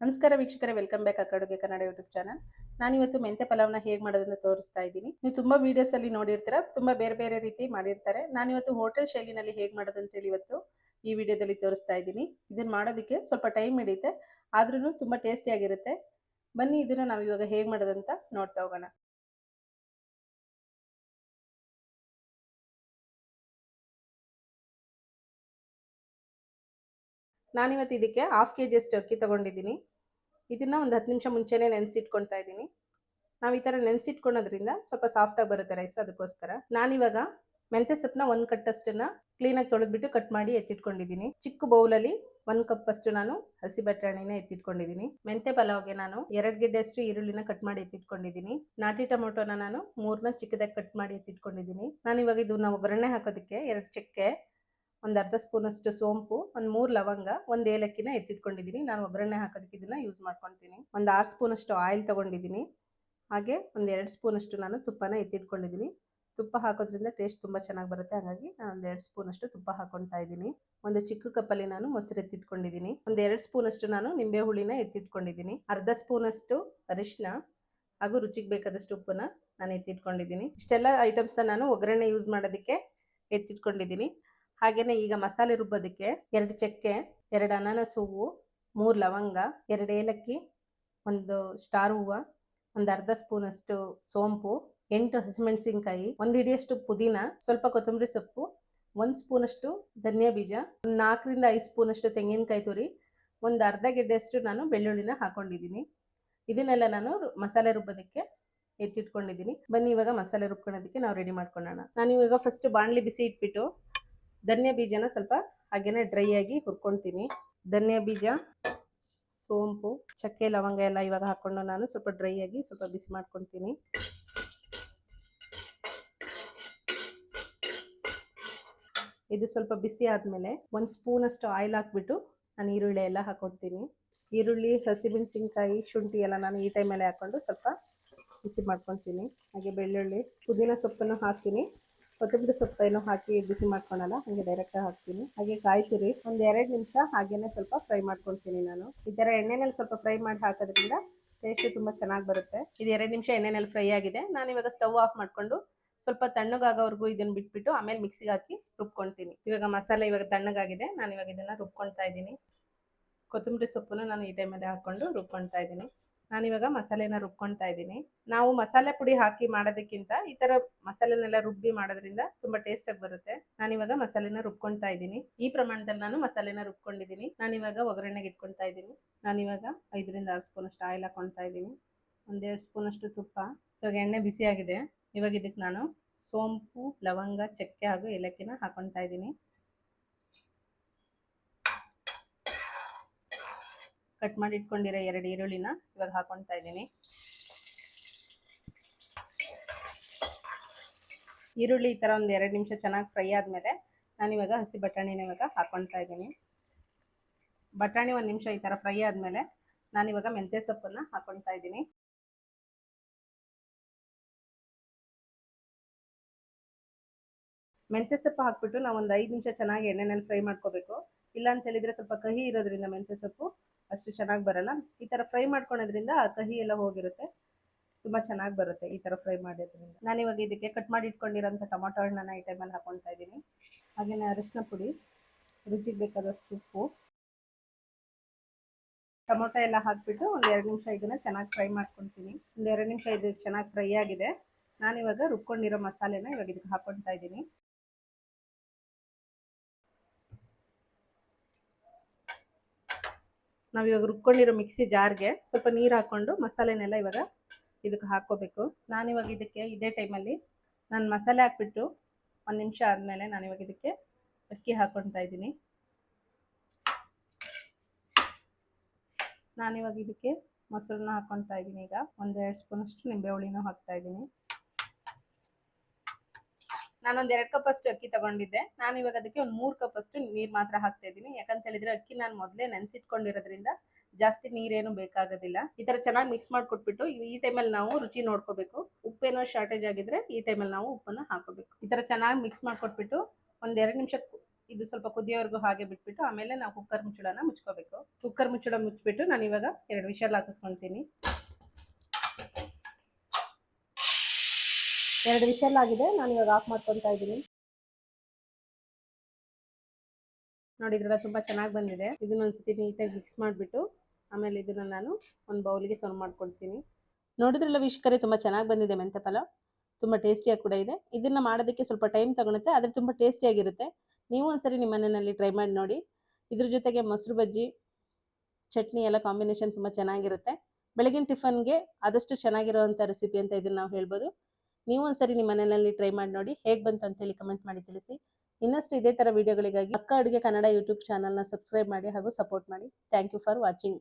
ನಮಸ್ಕಾರ ವೀಕ್ಷಕರೇ, welcome back ಅಡುಗೆ ಕನ್ನಡ ಯೂಟ್ಯೂಬ್ ಚಾನಲ್. ನಾನಿವತ್ತು ಮೆಂತೆ ಪಲಾವ್ನ ಹೇಗೆ ಮಾಡೋದನ್ನ ತೋರಿಸ್ತಾ ಇದ್ದೀನಿ. ನೀವು ತುಂಬಾ ವಿಡಿಯೋಸ್ ಅಲ್ಲಿ ನೋಡಿರ್ತೀರಾ, ತುಂಬಾ ಬೇರೆ ಬೇರೆ ರೀತಿ ಮಾಡಿರ್ತಾರೆ. ನಾನಿವತ್ತು ಹೋಟೆಲ್ ಶೈಲಿನಲ್ಲಿ ಹೇಗೆ ಮಾಡೋದಂತೇಳಿ ಇವತ್ತು ಈ ವಿಡಿಯೋದಲ್ಲಿ ತೋರಿಸ್ತಾ ಇದ್ದೀನಿ. ಇದನ್ನ ಮಾಡೋದಕ್ಕೆ ಸ್ವಲ್ಪ ಟೈಮ್ ಹಿಡಿಯುತ್ತೆ, ಆದ್ರೂ ತುಂಬಾ ಟೇಸ್ಟಿ ಆಗಿರುತ್ತೆ. ಬನ್ನಿ ಇದನ್ನ ನಾವು ಇವಾಗ ಹೇಗೆ ಮಾಡೋದಂತ ನೋಡ್ತಾ ಹೋಗೋಣ. ನಾನಿವತ್ತು ಇದಕ್ಕೆ 1/2 kg ಅಷ್ಟು ಅಕ್ಕಿ ತಗೊಂಡಿದ್ದೀನಿ. ಇದನ್ನ ಒಂದು 10 ನಿಮಿಷ ಮುಂಚೆನೆ ನೆನೆಸಿಟ್ಕೊಳ್ತಾ ಇದ್ದೀನಿ. ನಾವು ಈ ತರ ನೆನೆಸಿಟ್ಕೊಳ್ಳೋದ್ರಿಂದ ಸ್ವಲ್ಪ ಸಾಫ್ಟ್ ಆಗಿ ಬರುತ್ತೆ ರೈಸ್. ಅದಕ್ಕೋಸ್ಕರ ನಾನಿವಾಗ ಮೆಂತ್ಯ ಸೊಪ್ಪನ್ನ 1 ಕಟ್ಟಷ್ಟನ್ನ ಕ್ಲೀನಾಗಿ ತೊಳೆದ್ಬಿಟ್ಟು ಕಟ್ ಮಾಡಿ ಎತ್ತಿಟ್ಕೊಂಡಿದ್ದೀನಿ. ಚಿಕ್ಕ ಬೌಲಲ್ಲಿ 1 ಕಪ್ ಅಷ್ಟು ನಾನು ಹಸಿ ಬಟಾಣಿನ ಎತ್ತಿಟ್ಕೊಂಡಿದ್ದೀನಿ. ಮೆಂತ್ಯ ಪಲಾವ್ಗೆ ನಾನು 2 ಗೆಡ್ಡೆಯಷ್ಟು ಈರುಳ್ಳಿನ ಕಟ್ ಮಾಡಿ ಎತ್ತಿಟ್ಕೊಂಡಿದ್ದೀನಿ. ನಾಟಿ ಟೊಮೊಟೊನ ನಾನು 3ನ ಚಿಕ್ಕದಾಗಿ ಕಟ್ ಮಾಡಿ ಎತ್ತಿಟ್ಕೊಂಡಿದ್ದೀನಿ. ನಾನು ಇವಾಗ ಇದನ್ನ ಒಗ್ಗರಣೆ ಹಾಕೋದಕ್ಕೆ 2 ಚಕ್ಕೆ, ಒಂದು ಅರ್ಧ ಸ್ಪೂನ್ ಅಷ್ಟು ಸೋಂಪು, ಒಂದು 3 ಲವಂಗ, ಒಂದು ಏಲಕ್ಕಿನ ಎತ್ತಿಟ್ಕೊಂಡಿದ್ದೀನಿ. ನಾನು ಒಗ್ಗರಣೆ ಹಾಕೋದಕ್ಕೆ ಇದನ್ನ ಯೂಸ್ ಮಾಡ್ಕೊಳ್ತೀನಿ. ಒಂದು 6 ಸ್ಪೂನ್ ಅಷ್ಟು ಆಯಿಲ್ ತಗೊಂಡಿದ್ದೀನಿ. ಹಾಗೆ ಒಂದು 2 ಸ್ಪೂನ್ ಅಷ್ಟು ನಾನು ತುಪ್ಪನ ಎತ್ತಿಟ್ಕೊಂಡಿದ್ದೀನಿ. ತುಪ್ಪ ಹಾಕೋದ್ರಿಂದ ಟೇಸ್ಟ್ ತುಂಬ ಚೆನ್ನಾಗಿ ಬರುತ್ತೆ, ಹಾಗಾಗಿ ನಾನು ಒಂದು 2 ಸ್ಪೂನ್ ಅಷ್ಟು ತುಪ್ಪ ಹಾಕೊಳ್ತಾ ಇದ್ದೀನಿ. ಒಂದು ಚಿಕ್ಕ ಕಪ್ಪಲ್ಲಿ ನಾನು ಮೊಸರು ಎತ್ತಿಟ್ಕೊಂಡಿದ್ದೀನಿ. ಒಂದು 2 ಸ್ಪೂನ್ ಅಷ್ಟು ನಾನು ನಿಂಬೆ ಹುಳಿನ ಎತ್ತಿಟ್ಕೊಂಡಿದ್ದೀನಿ. ಅರ್ಧ ಸ್ಪೂನ್ ಅಷ್ಟು ಅರಿಶಿನ ಹಾಗೂ ರುಚಿಗೆ ಬೇಕಾದಷ್ಟು ಉಪ್ಪನ್ನ ನಾನು ಎತ್ತಿಟ್ಕೊಂಡಿದ್ದೀನಿ. ಇಷ್ಟೆಲ್ಲ ಐಟಮ್ಸ್ನ ನಾನು ಒಗ್ಗರಣೆ ಯೂಸ್ ಮಾಡೋದಕ್ಕೆ ಎತ್ತಿಟ್ಕೊಂಡಿದ್ದೀನಿ. ಹಾಗೇನೆ ಈಗ ಮಸಾಲೆ ರುಬ್ಬೋದಕ್ಕೆ 2 ಚಕ್ಕೆ, 2 ಅನಾನಸ್ ಹೂವು, 3 ಲವಂಗ, 2 ಏಲಕ್ಕಿ, ಒಂದು ಸ್ಟಾರ್ ಹೂವು, ಒಂದು ಅರ್ಧ ಸ್ಪೂನ್ ಅಷ್ಟು ಸೋಂಪು, 8 ಹಸಿಮೆಣಸಿನಕಾಯಿ, 1 ಹಿಡಿಯಷ್ಟು ಪುದೀನ, ಸ್ವಲ್ಪ ಕೊತ್ತಂಬರಿ ಸೊಪ್ಪು, 1 ಸ್ಪೂನ್ ಅಷ್ಟು ಧನಿಯಾ ಬೀಜ, 4 ರಿಂದ 5 ಸ್ಪೂನ್ ಅಷ್ಟು ತೆಂಗಿನಕಾಯಿ ತುರಿ, ಒಂದು ಅರ್ಧ ಗೆಡ್ಡೆಯಷ್ಟು ನಾನು ಬೆಳ್ಳುಳ್ಳಿನ ಹಾಕೊಂಡಿದ್ದೀನಿ. ಇದನ್ನೆಲ್ಲ ನಾನು ಮಸಾಲೆ ರುಬ್ಬೋದಕ್ಕೆ ಎತ್ತಿಟ್ಕೊಂಡಿದ್ದೀನಿ. ಬನ್ನಿ ಇವಾಗ ಮಸಾಲೆ ರುಬ್ಕೊಳ್ಳೋದಕ್ಕೆ ನಾವು ರೆಡಿ ಮಾಡ್ಕೊಳ್ಳೋಣ. ನಾನು ಇವಾಗ ಫಸ್ಟ್ ಬಾಣಲಿ ಬಿಸಿ ಇಟ್ಬಿಟ್ಟು ಧನಿಯಾ ಬೀಜನ ಸ್ವಲ್ಪ ಹಾಗೇನೆ ಡ್ರೈ ಆಗಿ ಹುರ್ಕೊಳ್ತೀನಿ. ಧನಿಯಾ ಬೀಜ, ಸೋಂಪು, ಚಕ್ಕೆ, ಲವಂಗ ಎಲ್ಲ ಇವಾಗ ಹಾಕೊಂಡು ನಾನು ಸ್ವಲ್ಪ ಡ್ರೈ ಆಗಿ ಸ್ವಲ್ಪ ಬಿಸಿ ಮಾಡ್ಕೊಳ್ತೀನಿ. ಇದು ಸ್ವಲ್ಪ ಬಿಸಿ ಆದಮೇಲೆ 1 ಸ್ಪೂನ್ ಅಷ್ಟು ಆಯಿಲ್ ಹಾಕ್ಬಿಟ್ಟು ನಾನು ಈರುಳ್ಳಿ ಎಲ್ಲ ಹಾಕೊಳ್ತೀನಿ. ಈರುಳ್ಳಿ, ಹಸಿಮೆಣಸಿನಕಾಯಿ, ಶುಂಠಿ ಎಲ್ಲ ನಾನು ಈ ಟೈಮಲ್ಲಿ ಹಾಕೊಂಡು ಸ್ವಲ್ಪ ಬಿಸಿ ಮಾಡ್ಕೊಳ್ತೀನಿ. ಹಾಗೆ ಬೆಳ್ಳುಳ್ಳಿ, ಪುದೀನ ಸೊಪ್ಪನ್ನು ಹಾಕ್ತೀನಿ. ಕೊತ್ತಂಬರಿ ಸೊಪ್ಪೇನು ಹಾಕಿ ಬಿಸಿ ಮಾಡ್ಕೊಳಲ್ಲ, ಹಾಗೆ ಡೈರೆಕ್ಟಾಗಿ ಹಾಕ್ತೀನಿ. ಹಾಗೆ ಕಾಯಿ ತುರಿ ಒಂದು 2 ನಿಮಿಷ ಹಾಗೇನೆ ಸ್ವಲ್ಪ ಫ್ರೈ ಮಾಡ್ಕೊಳ್ತೀನಿ. ನಾನು ಈ ಥರ ಎಣ್ಣೆನಲ್ಲಿ ಸ್ವಲ್ಪ ಫ್ರೈ ಮಾಡಿ ಹಾಕೋದ್ರಿಂದ ಟೇಸ್ಟ್ ತುಂಬ ಚೆನ್ನಾಗಿ ಬರುತ್ತೆ. ಇದು 2 ನಿಮಿಷ ಎಣ್ಣೆನಲ್ಲಿ ಫ್ರೈ ಆಗಿದೆ. ನಾನು ಇವಾಗ ಸ್ಟವ್ ಆಫ್ ಮಾಡಿಕೊಂಡು ಸ್ವಲ್ಪ ತಣ್ಣಗಾಗೋವರೆಗೂ ಇದನ್ನು ಬಿಟ್ಬಿಟ್ಟು ಆಮೇಲೆ ಮಿಕ್ಸಿಗೆ ಹಾಕಿ ರುಬ್ಕೊಳ್ತೀನಿ. ಇವಾಗ ಮಸಾಲೆ ಇವಾಗ ತಣ್ಣಗಾಗಿದೆ. ನಾನು ಇವಾಗ ಇದನ್ನು ರುಬ್ಕೊಳ್ತಾ ಇದ್ದೀನಿ. ಕೊತ್ತಂಬರಿ ಸೊಪ್ಪನ್ನು ನಾನು ಈ ಟೈಮಲ್ಲಿ ಹಾಕ್ಕೊಂಡು ರುಬ್ಕೊಳ್ತಾ ಇದ್ದೀನಿ. ನಾನಿವಾಗ ಮಸಾಲೆನ ರುಬ್ಕೊಳ್ತಾ ಇದ್ದೀನಿ. ನಾವು ಮಸಾಲೆ ಪುಡಿ ಹಾಕಿ ಮಾಡೋದಕ್ಕಿಂತ ಈ ಥರ ಮಸಾಲೆನೆಲ್ಲ ರುಬ್ಬಿ ಮಾಡೋದ್ರಿಂದ ತುಂಬ ಟೇಸ್ಟಾಗಿ ಬರುತ್ತೆ. ನಾನಿವಾಗ ಮಸಾಲೆನ ರುಬ್ಕೊಳ್ತಾ ಇದ್ದೀನಿ. ಈ ಪ್ರಮಾಣದಲ್ಲಿ ನಾನು ಮಸಾಲೆನ ರುಬ್ಕೊಂಡಿದ್ದೀನಿ. ನಾನಿವಾಗ ಒಗ್ಗರಣೆಗೆ ಇಟ್ಕೊಳ್ತಾ ಇದ್ದೀನಿ. ನಾನಿವಾಗ 5 ರಿಂದ 6 ಸ್ಪೂನ್ ಅಷ್ಟು ಆಯಿಲ್ ಹಾಕ್ಕೊಳ್ತಾ ಇದ್ದೀನಿ. 1-2 ಸ್ಪೂನ್ ಅಷ್ಟು ತುಪ್ಪ. ಇವಾಗ ಎಣ್ಣೆ ಬಿಸಿ ಆಗಿದೆ. ಇವಾಗ ಇದಕ್ಕೆ ನಾನು ಸೋಂಪು, ಲವಂಗ, ಚಕ್ಕೆ ಹಾಗೂ ಏಲಕ್ಕಿನ ಹಾಕ್ಕೊಳ್ತಾ ಇದ್ದೀನಿ. ಕಟ್ ಮಾಡಿ ಇಟ್ಕೊಂಡಿರೋ 2 ಈರುಳ್ಳಿನ ಇವಾಗ ಹಾಕೊಳ್ತಾ ಇದ್ದೀನಿ. ಈರುಳ್ಳಿ ಈ ಥರ ಒಂದು 2 ನಿಮಿಷ ಚೆನ್ನಾಗಿ ಫ್ರೈ ಆದಮೇಲೆ ನಾನಿವಾಗ ಹಸಿ ಬಟಾಣಿನ ಇವಾಗ ಹಾಕೊಳ್ತಾ ಇದ್ದೀನಿ. ಬಟಾಣಿ 1 ನಿಮಿಷ ಈ ಥರ ಫ್ರೈ ಆದಮೇಲೆ ನಾನಿವಾಗ ಮೆಂತ್ಯ ಸೊಪ್ಪನ್ನು ಹಾಕೊಳ್ತಾ ಇದ್ದೀನಿ. ಮೆಂತ್ಯ ಸೊಪ್ಪು ಹಾಕ್ಬಿಟ್ಟು ನಾವು ಒಂದು 5 ನಿಮಿಷ ಚೆನ್ನಾಗಿ ಎಣ್ಣೆನಲ್ಲಿ ಫ್ರೈ ಮಾಡ್ಕೋಬೇಕು. ಇಲ್ಲ ಅಂತ ಹೇಳಿದ್ರೆ ಸ್ವಲ್ಪ ಕಹಿ ಇರೋದ್ರಿಂದ ಮೆಂತ್ಯ ಸೊಪ್ಪು ಅಷ್ಟು ಚೆನ್ನಾಗಿ ಬರಲ್ಲ. ಈ ಥರ ಫ್ರೈ ಮಾಡ್ಕೊಳೋದ್ರಿಂದ ಆ ಕಹಿ ಎಲ್ಲ ಹೋಗಿರುತ್ತೆ, ತುಂಬ ಚೆನ್ನಾಗಿ ಬರುತ್ತೆ ಈ ಥರ ಫ್ರೈ ಮಾಡೋದ್ರಿಂದ. ನಾನಿವಾಗ ಇದಕ್ಕೆ ಕಟ್ ಮಾಡಿ ಇಟ್ಕೊಂಡಿರೋಂಥ ಟೊಮೊಟೊ ಹಣ್ಣನ್ನು ಈ ಟೈಮಲ್ಲಿ ಹಾಕೊಳ್ತಾ ಇದ್ದೀನಿ. ಹಾಗೆಯೇ ಅರಿಶಿನ ಪುಡಿ, ರುಚಿಗೆ ಬೇಕಾದಷ್ಟು ಉಪ್ಪು, ಟೊಮೊಟೊ ಎಲ್ಲ ಹಾಕ್ಬಿಟ್ಟು ಒಂದು 2 ನಿಮಿಷ ಇದನ್ನು ಚೆನ್ನಾಗಿ ಫ್ರೈ ಮಾಡ್ಕೊಳ್ತೀನಿ. ಒಂದು 2 ನಿಮಿಷ ಇದು ಚೆನ್ನಾಗಿ ಫ್ರೈ ಆಗಿದೆ. ನಾನಿವಾಗ ರುಬ್ಕೊಂಡಿರೋ ಮಸಾಲೆನ ಇವಾಗ ಇದಕ್ಕೆ ಹಾಕೊಳ್ತಾ ಇದ್ದೀನಿ. ನಾವಿವಾಗ ರುಬ್ಕೊಂಡಿರೋ ಮಿಕ್ಸಿ ಜಾರ್ಗೆ ಸ್ವಲ್ಪ ನೀರು ಹಾಕ್ಕೊಂಡು ಮಸಾಲೆನೆಲ್ಲ ಇವಾಗ ಇದಕ್ಕೆ ಹಾಕ್ಕೋಬೇಕು. ನಾನಿವಾಗ ಇದಕ್ಕೆ ಇದೇ ಟೈಮಲ್ಲಿ ನಾನು ಮಸಾಲೆ ಹಾಕ್ಬಿಟ್ಟು 1 ನಿಮಿಷ ಆದಮೇಲೆ ನಾನಿವಾಗ ಇದಕ್ಕೆ ಅಕ್ಕಿ ಹಾಕ್ಕೊಳ್ತಾ ಇದ್ದೀನಿ. ನಾನಿವಾಗ ಇದಕ್ಕೆ ಮೊಸರನ್ನ ಹಾಕ್ಕೊಳ್ತಾ ಇದ್ದೀನಿ. ಈಗ 1-2 ಸ್ಪೂನ್ ಅಷ್ಟು ನಿಂಬೆ ಹುಳಿನೂ ಹಾಕ್ತಾ ಇದ್ದೀನಿ. ನಾನೊಂದು 2 ಕಪ್ ಅಷ್ಟು ಅಕ್ಕಿ ತಗೊಂಡಿದ್ದೆ. ನಾನು ಇವಾಗ ಅದಕ್ಕೆ ಒಂದು 3 ಕಪ್ ಅಷ್ಟು ನೀರು ಮಾತ್ರ ಹಾಕ್ತಾ ಇದ್ದೀನಿ. ಯಾಕಂತ ಹೇಳಿದ್ರೆ ಅಕ್ಕಿ ನಾನು ಮೊದಲೇ ನೆನೆಸಿಟ್ಕೊಂಡಿರೋದ್ರಿಂದ ಜಾಸ್ತಿ ನೀರೇನು ಬೇಕಾಗೋದಿಲ್ಲ. ಈ ಥರ ಚೆನ್ನಾಗಿ ಮಿಕ್ಸ್ ಮಾಡಿಕೊಟ್ಬಿಟ್ಟು ಈ ಟೈಮಲ್ಲಿ ನಾವು ರುಚಿ ನೋಡ್ಕೋಬೇಕು. ಉಪ್ಪೇನೋ ಶಾರ್ಟೇಜ್ ಆಗಿದ್ರೆ ಈ ಟೈಮಲ್ಲಿ ನಾವು ಉಪ್ಪನ್ನು ಹಾಕೋಬೇಕು. ಈ ಥರ ಚೆನ್ನಾಗಿ ಮಿಕ್ಸ್ ಮಾಡಿಕೊಟ್ಬಿಟ್ಟು ಒಂದು 2 ನಿಮಿಷ ಇದು ಸ್ವಲ್ಪ ಕುದಿಯೋವರೆಗೂ ಹಾಗೆ ಬಿಟ್ಬಿಟ್ಟು ಆಮೇಲೆ ನಾವು ಕುಕ್ಕರ್ ಮುಚ್ಚಳನ ಮುಚ್ಕೋಬೇಕು. ಕುಕ್ಕರ್ ಮುಚ್ಚಳ ಮುಚ್ಚಿಬಿಟ್ಟು ನಾನು ಇವಾಗ 2 ವಿಷಲ್ ಹಾಕಿಸ್ಕೊಳ್ತೀನಿ. 2 ವಿಷಲ್ ಆಗಿದೆ, ನಾನು ಇವಾಗ ಆಫ್ ಮಾಡ್ಕೊತಾ ಇದ್ದೀನಿ. ನೋಡಿದ್ರಲ್ಲ ತುಂಬಾ ಚೆನ್ನಾಗಿ ಬಂದಿದೆ. ಇದನ್ನ ಒಂದ್ಸತಿ ನೀಟಾಗಿ ಮಿಕ್ಸ್ ಮಾಡಿಬಿಟ್ಟು ಆಮೇಲೆ ಇದನ್ನ ನಾನು ಒಂದು ಬೌಲ್ಗೆ ಸರ್ವ್ ಮಾಡ್ಕೊಳ್ತೀನಿ. ನೋಡಿದ್ರಲ್ಲ ವೀಕ್ಷಕರೇ, ತುಂಬಾ ಚೆನ್ನಾಗಿ ಬಂದಿದೆ ಮೆಂತ್ಯ ಪಲಾವ್. ತುಂಬ ಟೇಸ್ಟಿಯಾಗಿ ಕೂಡ ಇದೆ. ಇದನ್ನ ಮಾಡೋದಕ್ಕೆ ಸ್ವಲ್ಪ ಟೈಮ್ ತಗೊಳುತ್ತೆ, ಆದರೆ ತುಂಬ ಟೇಸ್ಟಿಯಾಗಿರುತ್ತೆ. ನೀವು ಒಂದ್ಸರಿ ನಿಮ್ಮ ಮನೆಯಲ್ಲಿ ಟ್ರೈ ಮಾಡಿ ನೋಡಿ. ಇದ್ರ ಜೊತೆಗೆ ಮೊಸರು ಬಜ್ಜಿ, ಚಟ್ನಿ ಎಲ್ಲ ಕಾಂಬಿನೇಷನ್ ತುಂಬ ಚೆನ್ನಾಗಿರುತ್ತೆ. ಬೆಳಗಿನ ಟಿಫನ್ಗೆ ಆದಷ್ಟು ಚೆನ್ನಾಗಿರುವಂಥ ರೆಸಿಪಿ ಅಂತ ಇದನ್ನ ನಾವು ಹೇಳ್ಬೋದು. ನೀವು ಒಂದ್ಸರಿ ನಿಮ್ಮ ಮನೆಯಲ್ಲಿ ಟ್ರೈ ಮಾಡಿ ನೋಡಿ, ಹೇಗೆ ಬಂತು ಅಂತೇಳಿ ಕಮೆಂಟ್ ಮಾಡಿ ತಿಳಿಸಿ. ಇನ್ನಷ್ಟು ಇದೇ ಥರ ವಿಡಿಯೋಗಳಿಗಾಗಿ ಅಕ್ಕ ಅಡುಗೆ ಕನ್ನಡ ಯೂಟ್ಯೂಬ್ ಚಾನಲ್ನ ಸಬ್ಸ್ಕ್ರೈಬ್ ಮಾಡಿ ಹಾಗೂ ಸಪೋರ್ಟ್ ಮಾಡಿ. Thank you for watching.